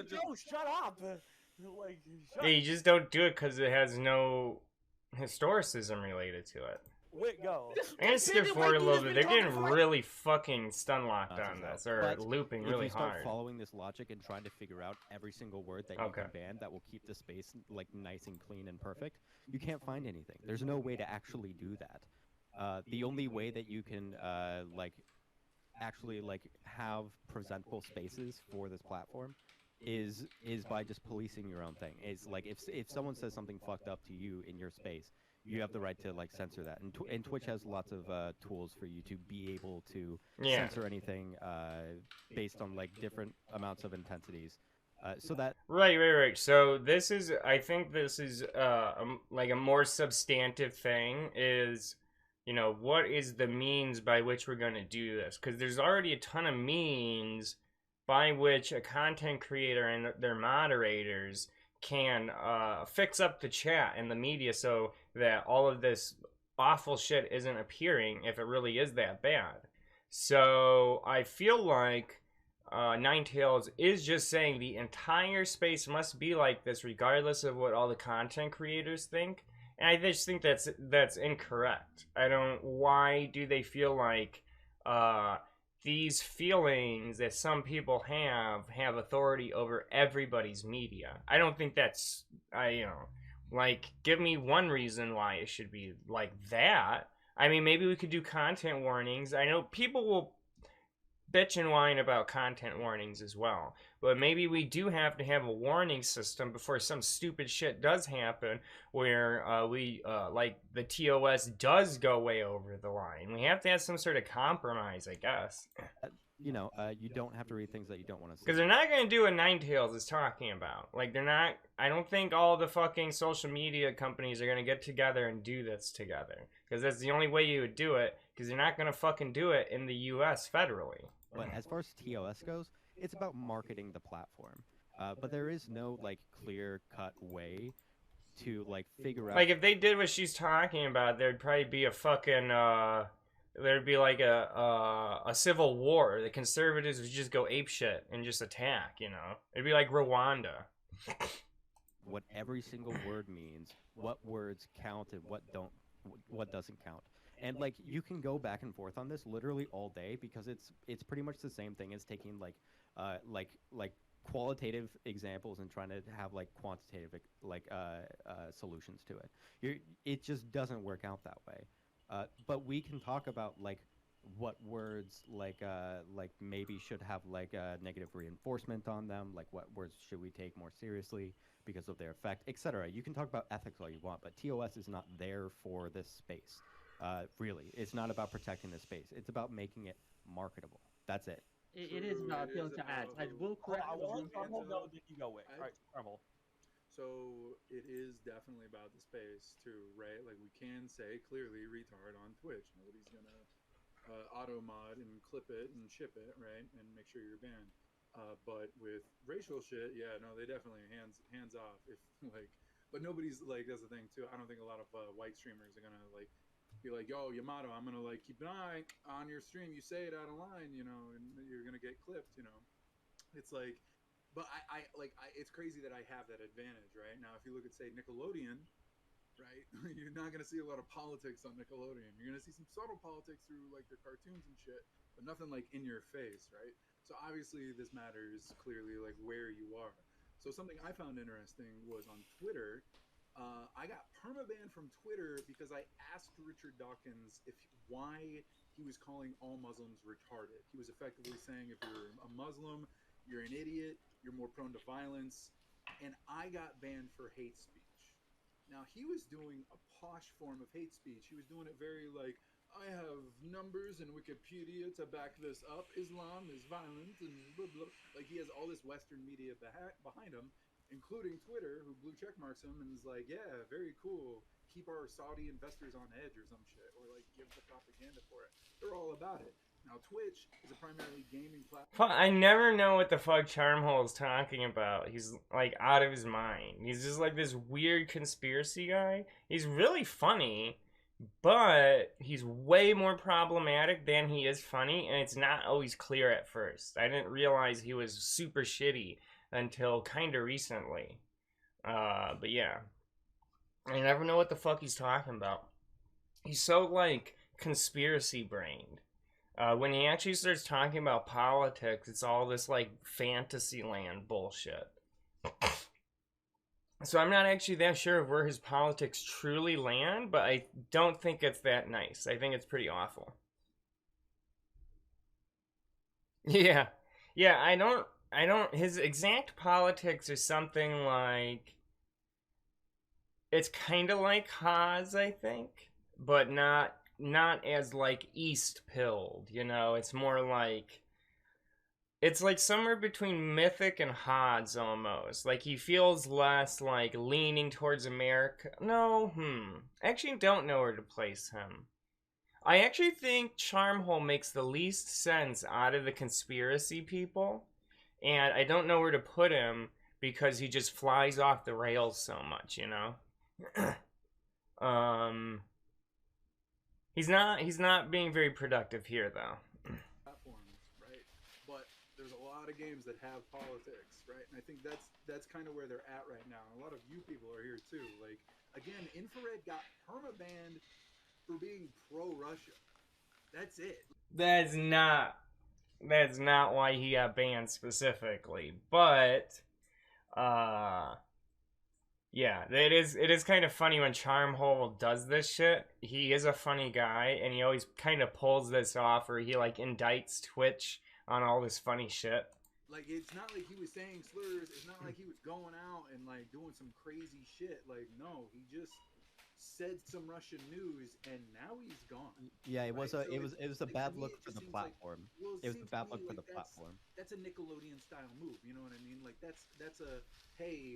Joe, shut up! Like, Yeah, you just don't do it because it has no historicism related to it. Wait, go. I'm gonna skip forward a little bit. They're getting really fucking stun locked on this, or But looping if really you start hard. following this logic and trying to figure out every single word that you Okay. can ban that will keep the space like nice and clean and perfect, you can't find anything. There's no way to actually do that. The only way that you can like actually like have presentable spaces for this platform is by just policing your own thing. It's like if someone says something fucked up to you in your space, you have the right to like censor that. And Twitch has lots of tools for you to be able to censor anything based on like different amounts of intensities. So that right. So this is, I think this is like a more substantive thing is, you know, what is the means by which we're going to do this? Because there's already a ton of means by which a content creator and their moderators can fix up the chat and the media so that all of this awful shit isn't appearing if it really is that bad. So I feel like Ninetales is just saying the entire space must be like this regardless of what all the content creators think. And I just think that's incorrect. I don't. Why do they feel like these feelings that some people have authority over everybody's media? I don't think that's. Like, give me one reason why it should be like that. I mean, maybe we could do content warnings. I know people will bitch and whine about content warnings as well, but maybe we do have to have a warning system before some stupid shit does happen where like the TOS does go way over the line. We have to have some sort of compromise, I guess. you don't have to read things that you don't want to see. Because they're not going to do what Ninetales is talking about. Like, they're not. I don't think all the fucking social media companies are going to get together and do this together. Because that's the only way you would do it. Because they're not going to fucking do it in the US federally. But as far as TOS goes, it's about marketing the platform. But there is no like clear-cut way to like figure out. Like, if they did what she's talking about, there'd probably be a fucking there'd be like a civil war. The conservatives would just go apeshit and just attack. You know, it'd be like Rwanda. What every single word means, what words count and what doesn't count. And like you can go back and forth on this literally all day because it's pretty much the same thing as taking like qualitative examples and trying to have like quantitative solutions to it. It just doesn't work out that way. But we can talk about like what words like maybe should have like a negative reinforcement on them, like what words should we take more seriously because of their effect, etc. You can talk about ethics all you want, but TOS is not there for this space. Really, it's not about protecting the space. It's about making it marketable. That's it. It is about appealing to ads. I will correct. You go with. All right, Carmel. So it is definitely about the space too, right? Like we can say clearly retard on Twitch. Nobody's gonna auto mod and clip it and ship it, right? And make sure you're banned. But with racial shit, yeah, no, they definitely hands off. If like, but nobody's like, that's the thing too. I don't think a lot of white streamers are gonna like be like, yo, Yamato, I'm gonna like keep an eye on your stream. You say it out of line, you know, and you're gonna get clipped, you know. It's like, but it's crazy that I have that advantage, right? Now, if you look at say Nickelodeon, right, you're not gonna see a lot of politics on Nickelodeon. You're gonna see some subtle politics through like their cartoons and shit, but nothing like in your face, right? So obviously this matters clearly like where you are. So something I found interesting was on Twitter. I got permabanned from Twitter because I asked Richard Dawkins why he was calling all Muslims retarded. He was effectively saying if you're a Muslim, you're an idiot, you're more prone to violence, and I got banned for hate speech. Now, he was doing a posh form of hate speech. He was doing it very like, I have numbers in Wikipedia to back this up. Islam is violent and blah, blah. Like, he has all this Western media behind him, including Twitter, who blue check marks him and is like, yeah, very cool. Keep our Saudi investors on edge or some shit, or like give the propaganda for it. They're all about it. Now, Twitch is a primarily gaming platform. I never know what the fuck Charmhole is talking about. He's like out of his mind. He's just like this weird conspiracy guy. He's really funny, but he's way more problematic than he is funny, and it's not always clear at first. I didn't realize he was super shitty until kind of recently. But yeah, I never know what the fuck he's talking about. He's so like conspiracy brained. When he actually starts talking about politics, it's all this like fantasy land bullshit. So I'm not actually that sure of where his politics truly land, but I don't think it's that nice. I think it's pretty awful. Yeah. Yeah, I don't his exact politics are something like it's kind of like Haas, I think, but not as like East pilled, you know. It's more like it's like somewhere between Mythic and Hod's almost. Like he feels less like leaning towards America. No, actually don't know where to place him. I actually think Charmhole makes the least sense out of the conspiracy people, and I don't know where to put him because he just flies off the rails so much, you know. He's not being very productive here though. Platforms, right? But there's a lot of games that have politics, right? And I think that's kind of where they're at right now. A lot of you people are here too. Like again, Infrared got permabanned for being pro-Russia. That's it. That's not why he got banned specifically, but yeah, it is kind of funny when Charmhole does this shit. He is a funny guy, and he always kind of pulls this off, or he like indicts Twitch on all this funny shit. Like it's not like he was saying slurs. It's not like he was going out and like doing some crazy shit. Like no, he just said some Russian news, and now he's gone. Yeah, it was right? it was a like, bad to me, look it for just the seems like- platform. well, It was a seems bad to look me for the like platform. That's a Nickelodeon style move. You know what I mean? Like that's a hey,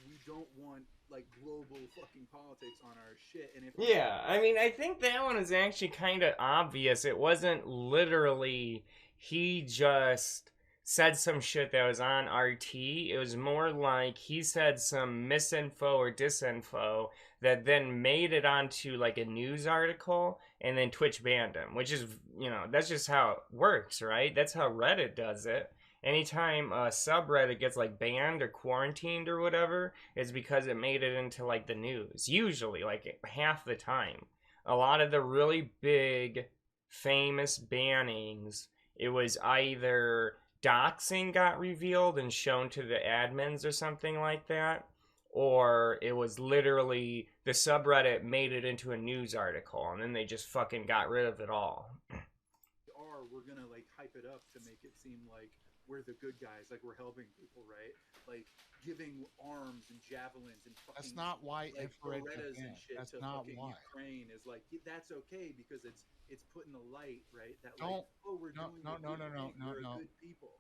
we don't want like global fucking politics on our shit. And if Yeah, I mean, I think that one is actually kind of obvious. It wasn't literally he just said some shit that was on RT. It was more like he said some misinfo or disinfo that then made it onto like a news article, and then Twitch banned him, which is, you know, that's just how it works, right? That's how Reddit does it. Anytime a subreddit gets like banned or quarantined or whatever, it's because it made it into like the news. Usually, like half the time. A lot of the really big, famous bannings, it was either doxing got revealed and shown to the admins or something like that, or it was literally the subreddit made it into a news article and then they just fucking got rid of it all. Or we're gonna like hype it up to make it seem like we're the good guys, like we're helping people, right? Like giving arms and javelins and fucking. That's not why like Infrared Berettas got and banned. shit That's to not fucking why. Ukraine is like that's okay because it's putting the light, right? That Don't- like oh we're no, doing no, the no, good no, thing, no, we're no. good people.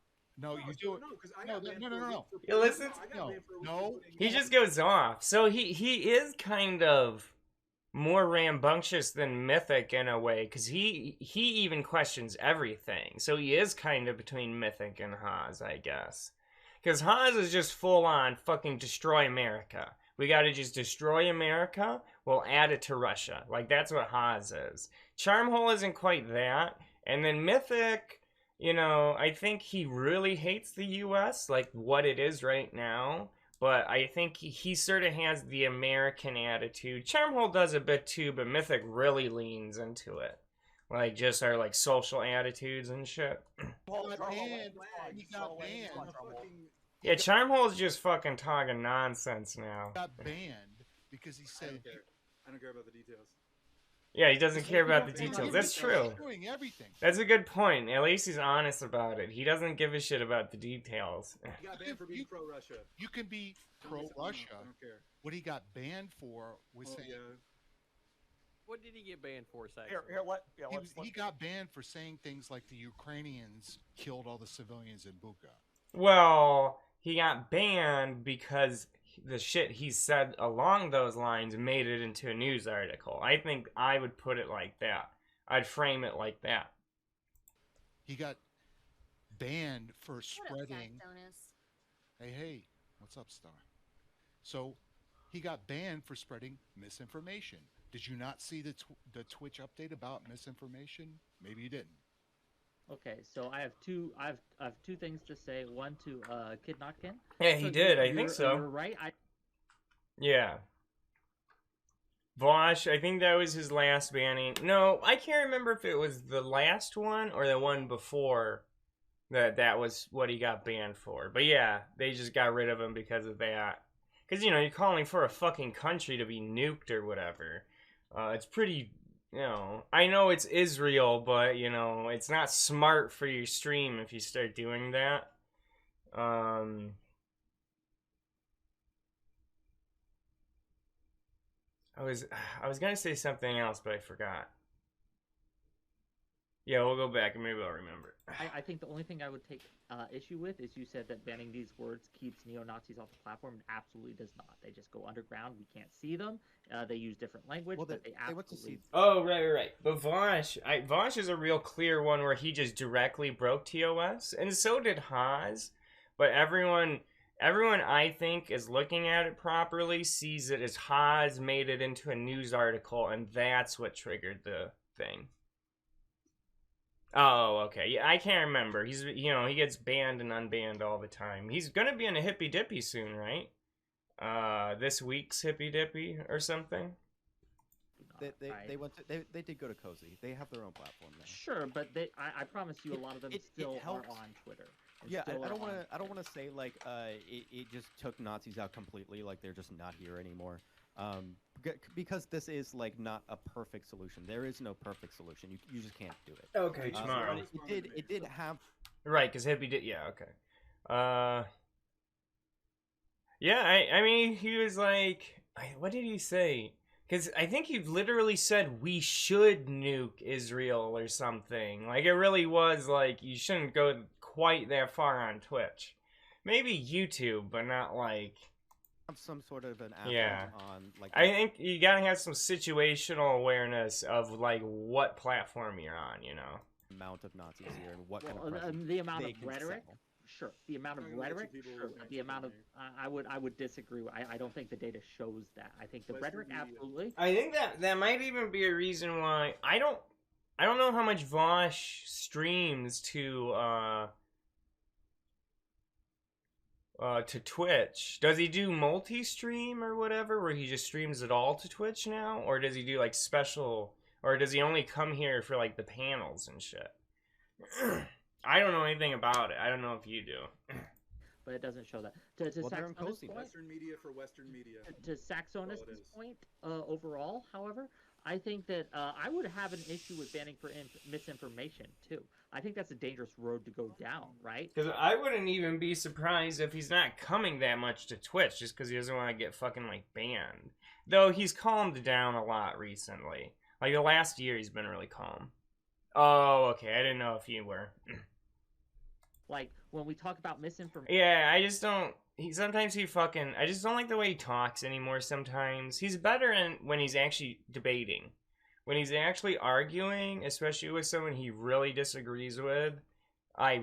No, you do it. No, because I No, got banned no, for no, a no, week for You listen I got no, banned for a week no. for putting He out- just goes off. So he is kind of more rambunctious than Mythic in a way, because he even questions everything. So he is kind of between Mythic and Haas, I guess. Because Haas is just full on fucking destroy America. We gotta just destroy America, we'll add it to Russia. Like, that's what Haas is. Charmhole isn't quite that. And then Mythic, you know, I think he really hates the US, like what it is right now. But I think he sort of has the American attitude. Charmhole does a bit too, but Mythic really leans into it. Like, just our, like, social attitudes and shit. Well, got banned. Flag, He got so, like, banned. on the fucking- Yeah, Charmhole's just fucking talking nonsense now. Got banned because he I said don't care. I don't care about the details. Yeah, he doesn't care about the He's not details. even That's true. doing everything. That's a good point. At least he's honest about it. He doesn't give a shit about the details. He got banned for being pro-Russia. You can be Tell me something else, pro-Russia. I don't care. What he got banned for was Oh, saying yeah. What did he get banned for, Saxon? Here, he got banned for saying things like the Ukrainians killed all the civilians in Bucha. Well, he got banned because the shit he said along those lines made it into a news article. I think I would put it like that. I'd frame it like that. He got banned for What up, spreading. Saxonus? Hey, what's up, Star? So he got banned for spreading misinformation. Did you not see the Twitch update about misinformation? Maybe you didn't. Okay, so I have two. I have two things to say. One to Kid Notkin. Yeah, he So did. I think so. You're right. Yeah. Vaush, I think that was his last banning. No, I can't remember if it was the last one or the one before that was what he got banned for. But yeah, they just got rid of him because of that. Because, you know, you're calling for a fucking country to be nuked or whatever. It's pretty, you know, I know it's Israel, but, you know, it's not smart for your stream if you start doing that. I was gonna say something else, but I forgot. Yeah, we'll go back and maybe I'll remember. I think the only thing I would take issue with is you said that banning these words keeps neo-Nazis off the platform. It absolutely does not. They just go underground. We can't see them. They use different language, Well, but they they went to absolutely... see. Oh, right. But Vaush is a real clear one where he just directly broke TOS, and so did Haas. But everyone I think is looking at it properly sees it as Haas made it into a news article, and that's what triggered the thing. Oh, okay. Yeah, I can't remember. He's, you know, he gets banned and unbanned all the time. He's gonna be in a Hippy Dippy soon, right? This week's Hippy Dippy or something. They went to, they did go to Cozy. They have their own platform now. Sure, but I promise you, a lot of them still are on Twitter. Yeah, I don't want to say like it just took Nazis out completely, like they're just not here anymore. Because this is like not a perfect solution. There is no perfect solution. You just can't do it. Okay, tomorrow. It did have. Right, because Hippy did. Yeah, okay. Yeah, I mean, he was like, what did he say? Because I think he literally said we should nuke Israel or something. Like, it really was like, you shouldn't go quite that far on Twitch. Maybe YouTube, but not like... Have some sort of an on like... I think you gotta have some situational awareness of, like, what platform you're on, you know? Amount of Nazis here and what kind of... the amount of rhetoric... Sure, the amount of rhetoric. Sure, but the amount of I would disagree. I don't think the data shows that. I think the rhetoric absolutely. I think that might even be a reason why I don't know how much Vaush streams to Twitch. Does he do multi-stream or whatever, where he just streams it all to Twitch now, or does he do like special, or does he only come here for like the panels and shit? I don't know anything about it. I don't know if you do. But it doesn't show that. To Saxonus' point, Western media for Western media. To Saxonus' point, overall, however, I think that I would have an issue with banning for misinformation, too. I think that's a dangerous road to go down, right? Because I wouldn't even be surprised if he's not coming that much to Twitch just because he doesn't want to get fucking, like, banned. Though he's calmed down a lot recently. Like, the last year he's been really calm. Oh, okay. I didn't know if you were. Like, when we talk about misinformation... Yeah, I just don't... Sometimes he fucking... I just don't like the way he talks anymore sometimes. He's better when he's actually debating. When he's actually arguing, especially with someone he really disagrees with, I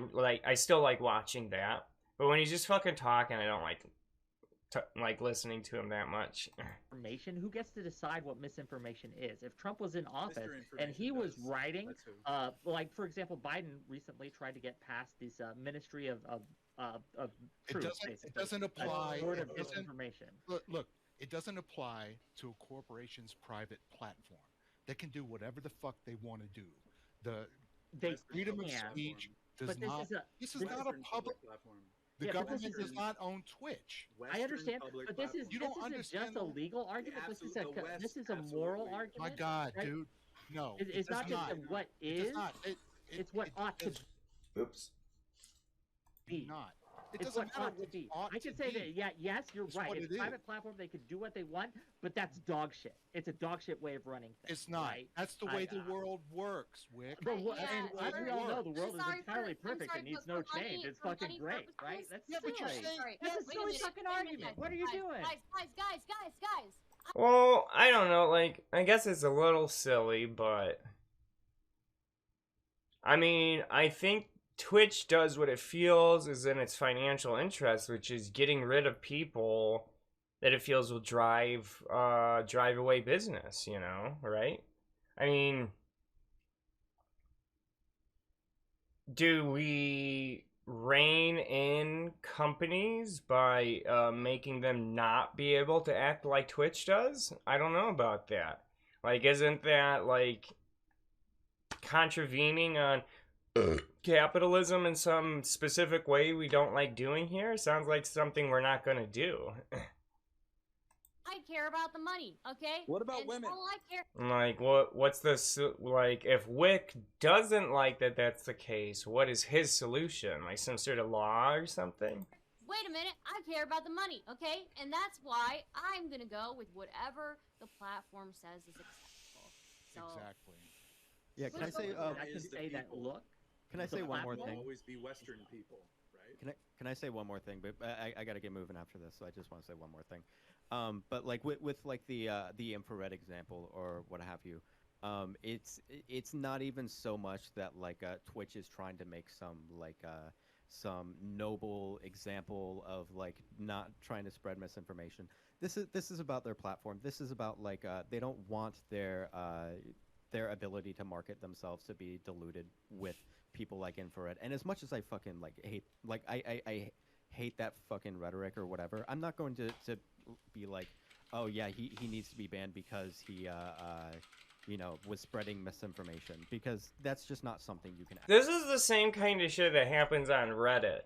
still like watching that. But when he's just fucking talking, I don't like listening to him that much. Information. Who gets to decide what misinformation is? If Trump was in office and he was writing, like for example, Biden recently tried to get past this Ministry of Truth. It doesn't apply. Sort of disinformation. Look, it doesn't apply to a corporation's private platform. They can do whatever the fuck they want to do. The freedom of speech does not. This is not a public platform. The government does not own Twitch. I understand, but this isn't just a legal argument. This is a moral argument. My God, right? Dude, no. It's not just what is. It's what ought to. Oops. Be not. It it's doesn't what matter. ought to be. I can say that. Yeah. Yes, you're right. It's a private platform. They can do what they want, but that's dog shit. It's a dog shit way of running things. It's not. Right? That's the way the world works, Wick. And as we all know, the world is entirely perfect and needs no change. It's fucking great, right? That's silly. That's a silly fucking argument. What are you doing? Guys. Well, I don't know. Like, I guess it's a little silly, but I mean, I think Twitch does what it feels is in its financial interest, which is getting rid of people that it feels will drive away business, you know, right? I mean, do we rein in companies by making them not be able to act like Twitch does? I don't know about that. Like, isn't that like contravening on capitalism in some specific way we don't like doing here? Sounds like something we're not gonna do. I care about the money, okay? What about and women? All I care. Like, what's the like? If Wick doesn't like that, that's the case. What is his solution? Like some sort of law or something? Wait a minute, I care about the money, okay? And that's why I'm gonna go with whatever the platform says is acceptable. So, Exactly. Yeah, can I say? I can say that. Look. Can I say one more thing? Always be Western people, right? Can I say one more thing? But I got to get moving after this, so I just want to say one more thing. But like with like the infrared example or what have you, it's not even so much that like Twitch is trying to make some noble example of like not trying to spread misinformation. This is about their platform. This is about like they don't want their ability to market themselves to be diluted with people like infrared. And as much as I fucking like hate like I hate that fucking rhetoric or whatever, I'm not going to be like, oh yeah, he needs to be banned because he was spreading misinformation, because that's just not something you can. This is the same kind of shit that happens on Reddit.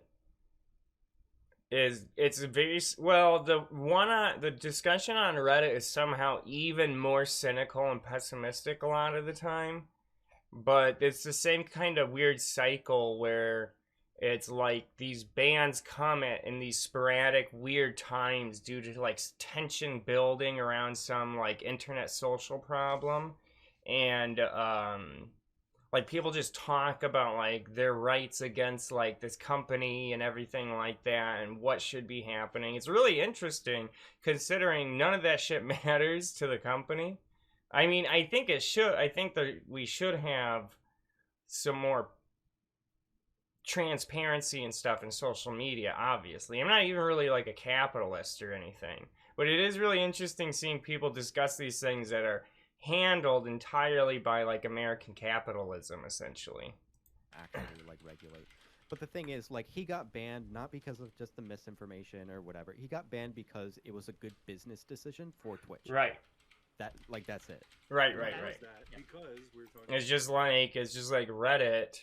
It's very well, the discussion on Reddit is somehow even more cynical and pessimistic a lot of the time, but it's the same kind of weird cycle where it's like these bans come at in these sporadic weird times due to like tension building around some like internet social problem, and like people just talk about like their rights against like this company and everything like that and what should be happening. It's really interesting considering none of that shit matters to the company. I mean, I think it should. I think that we should have some more transparency and stuff in social media, obviously. I'm not even really like a capitalist or anything, but it is really interesting seeing people discuss these things that are handled entirely by like American capitalism, essentially. Actually like regulate. But the thing is, like, he got banned not because of just the misinformation or whatever. He got banned because it was a good business decision for Twitch. Right. That's it. Right. Because we're talking. It's just like Reddit.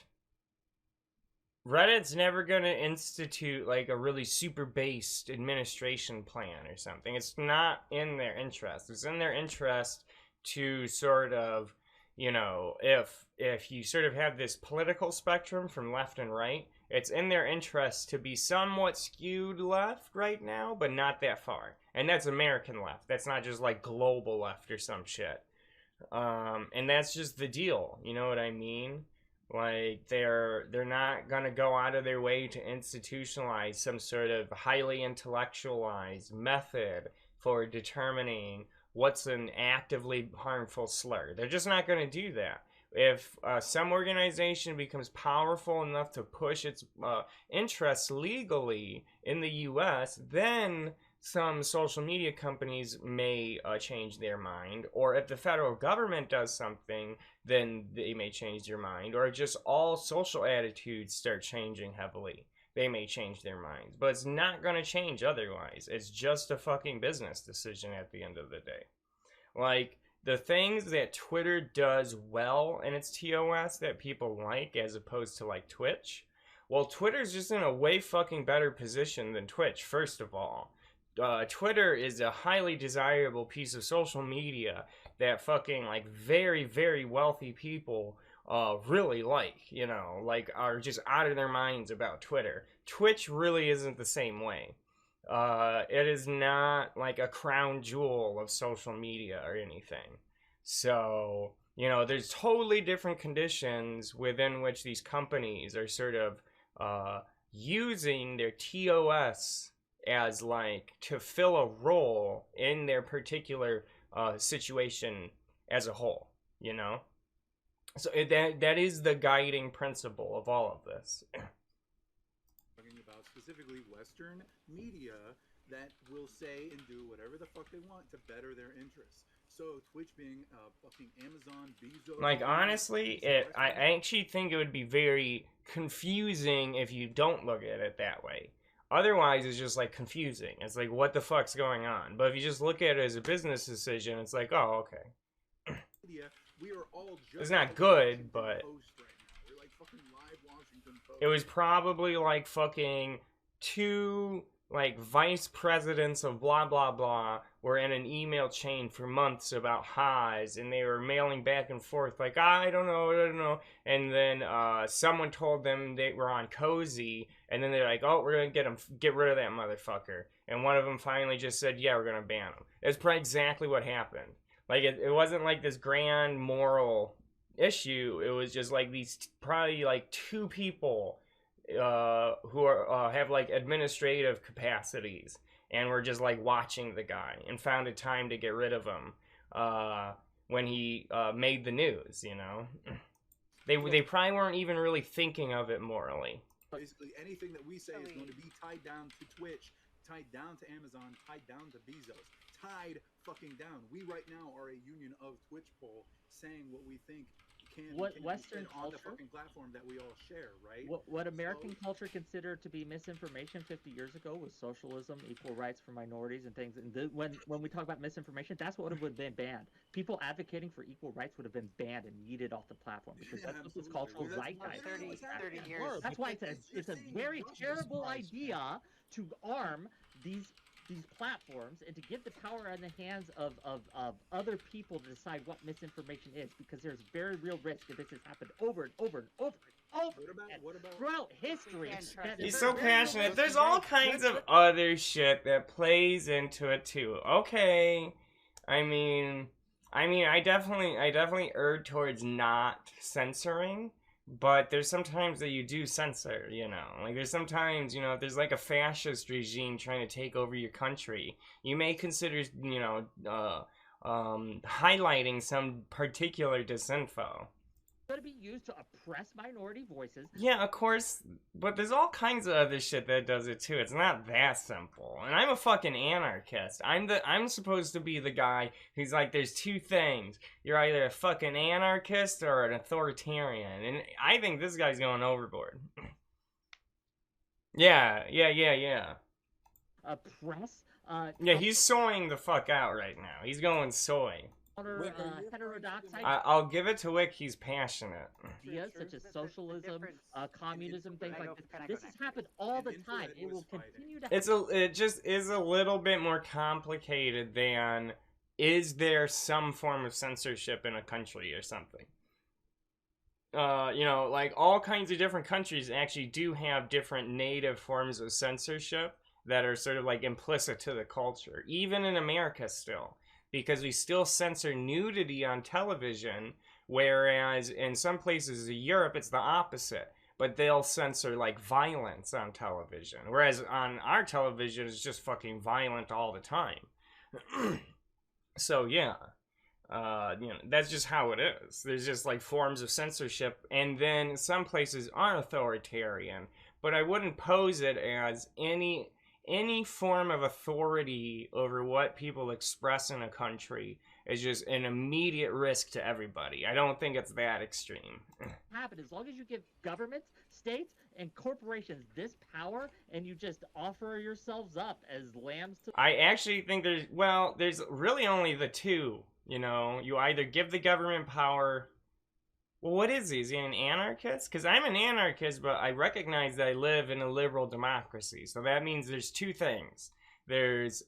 Reddit's never gonna institute like a really super based administration plan or something. It's not in their interest. It's in their interest to sort of, if you sort of have this political spectrum from left and right, it's in their interest to be somewhat skewed left right now, but not that far. And that's American left. That's not just like global left or some shit. And that's just the deal. You know what I mean? Like they're not gonna go out of their way to institutionalize some sort of highly intellectualized method for determining what's an actively harmful slur. They're just not gonna do that. If some organization becomes powerful enough to push its interests legally in the U.S., then some social media companies may change their mind, or if the federal government does something, then they may change their mind, or just all social attitudes start changing heavily, they may change their minds. But it's not going to change otherwise. It's just a fucking business decision at the end of the day. Like, the things that Twitter does well in its TOS that people like, as opposed to like Twitch, well, Twitter's just in a way fucking better position than Twitch, first of all. Twitter is a highly desirable piece of social media that fucking like very, very wealthy people really like, like are just out of their minds about Twitter. Twitch really isn't the same way. It is not like a crown jewel of social media or anything. So, there's totally different conditions within which these companies are sort of using their TOS as like to fill a role in their particular situation as a whole, so that is the guiding principle of all of this. Talking about specifically Western media that will say and do whatever the fuck they want to better their interests. So Twitch being fucking Amazon, Bezos. Like, honestly, I actually think it would be very confusing if you don't look at it that way. Otherwise, it's just, like, confusing. It's like, what the fuck's going on? But if you just look at it as a business decision, it's like, oh, okay. We are all just It's not good, but... Right now. We're like fucking live Washington Post. It was probably, like, fucking two... like, vice presidents of blah, blah, blah were in an email chain for months about highs, and they were mailing back and forth, like, I don't know, and then, someone told them they were on Cozy, and then they're like, oh, we're gonna get rid of that motherfucker, and one of them finally just said, yeah, we're gonna ban him. It's probably exactly what happened. Like, it wasn't like this grand moral issue, it was just like these, probably, like, two people who are have like administrative capacities, and we're just like watching the guy and found a time to get rid of him when he made the news. You know, they probably weren't even really thinking of it morally. Basically, anything that we say is going to be tied down to Twitch, tied down to Amazon, tied down to Bezos, tied fucking down. We right now are a union of Twitch poll saying what we think. What Western on culture, the fucking platform that we all share, right? What American culture considered to be misinformation 50 years ago was socialism, equal rights for minorities, and things. And when we talk about misinformation, that's what would have been banned. People advocating for equal rights would have been banned and yeeted off the platform because that's what this cultural zeitgeist. 30 years. That's why it's a very terrible idea to arm these platforms and to give the power in the hands of other people to decide what misinformation is, because there's very real risk that this has happened over and over and over and over what about throughout history. He's so passionate. There's all kinds of other shit that plays into it too. Okay, I mean, I definitely err towards not censoring. But there's sometimes that you do censor, you know. Like, there's sometimes, you know, if there's like a fascist regime trying to take over your country, you may consider, you know, highlighting some particular disinfo. Going to be used to oppress minority voices. Yeah, of course, but there's all kinds of other shit that does it too. It's not that simple. And I'm a fucking anarchist. I'm supposed to be the guy who's like, there's two things. You're either a fucking anarchist or an authoritarian. And I think this guy's going overboard. Yeah. Oppress? Yeah, he's soying the fuck out right now. He's going soy. Heterodox I'll give it to Wick, he's passionate. Ideas such as socialism, communism, things like this. This has happened all the time. It will continue to happen. It just is a little bit more complicated than, is there some form of censorship in a country or something? You know, like, all kinds of different countries actually do have different native forms of censorship that are sort of like implicit to the culture, even in America still. Because we still censor nudity on television, whereas in some places in Europe it's the opposite. But they'll censor, like, violence on television, whereas on our television it's just fucking violent all the time. So yeah, you know, that's just how it is. There's just like forms of censorship, and then some places are authoritarian, but I wouldn't pose it as any form of authority over what people express in a country is just an immediate risk to everybody. I don't think it's that extreme. Happen as long as you give governments, states, and corporations this power, and you just offer yourselves up as lambs to... I actually think there's really only the two, you know. You either give the government power... Well, what is he? Is he an anarchist? Because I'm an anarchist, but I recognize that I live in a liberal democracy. So that means there's two things. There's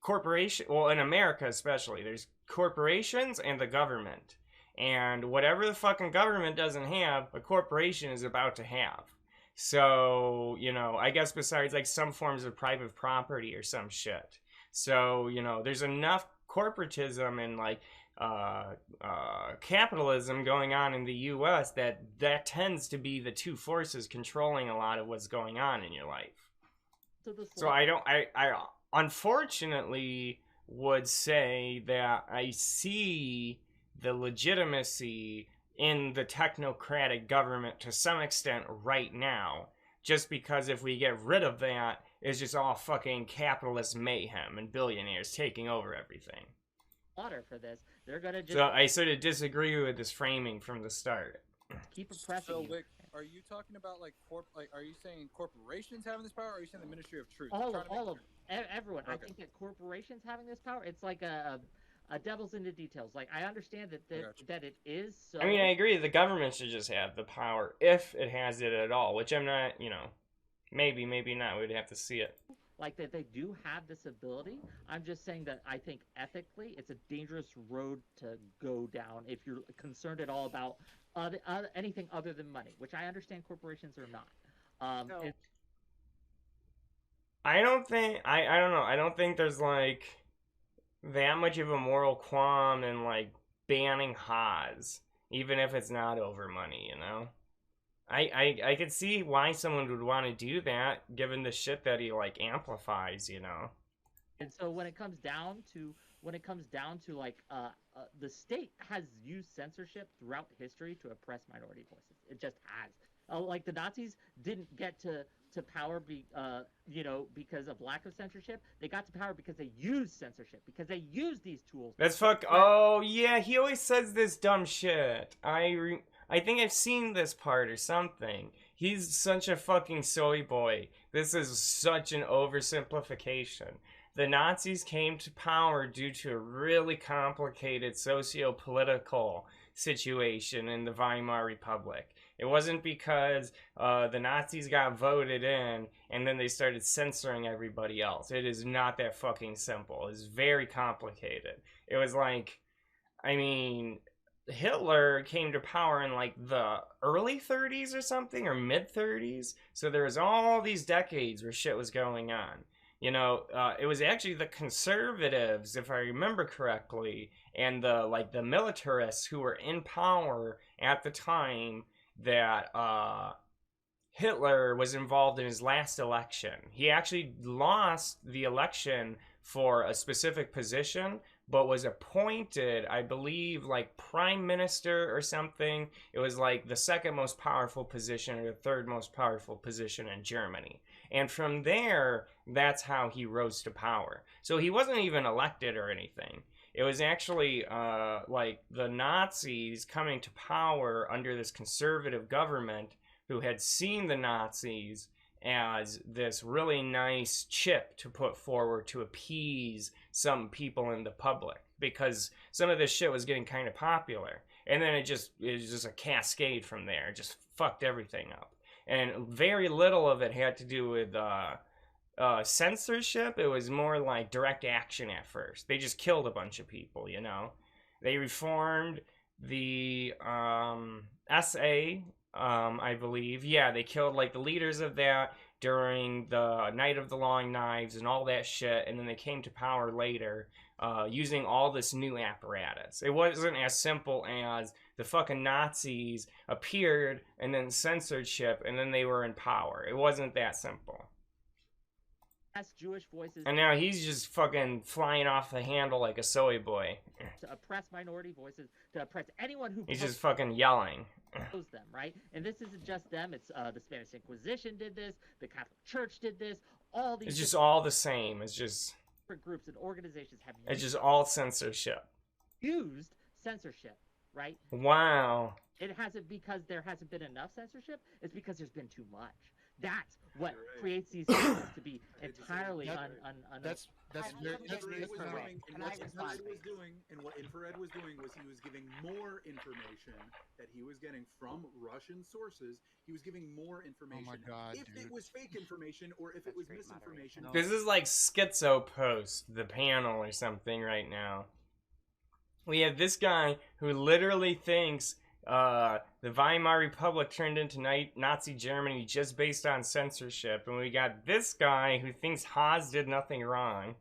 corporation, well, in America especially, there's corporations and the government. And whatever the fucking government doesn't have, a corporation is about to have. So, you know, I guess besides like some forms of private property or some shit. So, you know, there's enough corporatism and like capitalism going on in the U.S. that tends to be the two forces controlling a lot of what's going on in your life. So I unfortunately would say that I see the legitimacy in the technocratic government to some extent right now, just because if we get rid of that, is just all fucking capitalist mayhem and billionaires taking over everything. Water for this. They're gonna just. So I sort of disagree with this framing from the start. Keep oppressing so, you. Wick, are you talking about like are you saying corporations having this power, or are you saying the Ministry of Truth? All of everyone. Okay. I think that corporations having this power. It's like a devil's in the details. Like I understand that it is. So... I mean, I agree. The government should just have the power if it has it at all, which I'm not. You know, maybe not. We'd have to see it. Like that they do have this ability. I'm just saying that I think ethically it's a dangerous road to go down if you're concerned at all about anything other than money, which I understand corporations are not. No. I don't think I don't know. I don't think there's like that much of a moral qualm in like banning Haas, even if it's not over money, you know? I could see why someone would want to do that, given the shit that he like amplifies, you know. And so when it comes down to like the state has used censorship throughout history to oppress minority voices. It just has. Like the Nazis didn't get to power because of lack of censorship. They got to power because they used censorship, because they used these tools. Oh yeah, he always says this dumb shit. I think I've seen this part or something. He's such a fucking soy boy. This is such an oversimplification. The Nazis came to power due to a really complicated socio-political situation in the Weimar Republic. It wasn't because the Nazis got voted in and then they started censoring everybody else. It is not that fucking simple. It's very complicated. It was like, I mean... Hitler came to power in like the early 30s or something, or mid 30s. So there was all these decades where shit was going on. You know, it was actually the conservatives, if I remember correctly, and the militarists who were in power at the time that Hitler was involved in his last election. He actually lost the election for a specific position, but was appointed, I believe, like prime minister or something. It was like the second most powerful position or the third most powerful position in Germany. And from there, that's how he rose to power. So he wasn't even elected or anything. It was actually like the Nazis coming to power under this conservative government who had seen the Nazis as this really nice chip to put forward to appease some people in the public, because some of this shit was getting kind of popular, and then it was just a cascade from there. It just fucked everything up, and very little of it had to do with censorship. It was more like direct action at first. They just killed a bunch of people, you know. They reformed the SA, I believe. Yeah, they killed like the leaders of that during the Night of the Long Knives and all that shit, and then they came to power later using all this new apparatus. It wasn't as simple as the fucking Nazis appeared and then censorship and then they were in power. It wasn't that simple. Jewish voices, and now he's just fucking flying off the handle like a soy boy. To oppress minority voices, to oppress anyone who... He's just fucking yelling. Them, right? And this isn't just them. It's the Spanish Inquisition did this. The Catholic Church did this. All these... It's just all the same. It's just... different groups and organizations have... It's just all censorship. Used censorship, right? Wow. It hasn't because there hasn't been enough censorship. It's because there's been too much. That's what creates these systems to be entirely That's what Infrared was doing was he was giving more information that he was getting from Russian sources. He was giving more information. Oh my God, if it was fake information or if it was misinformation. This is like Schizo Post, the panel or something right now. We have this guy who literally thinks the Weimar Republic turned into Nazi Germany just based on censorship, and we got this guy who thinks Haas did nothing wrong.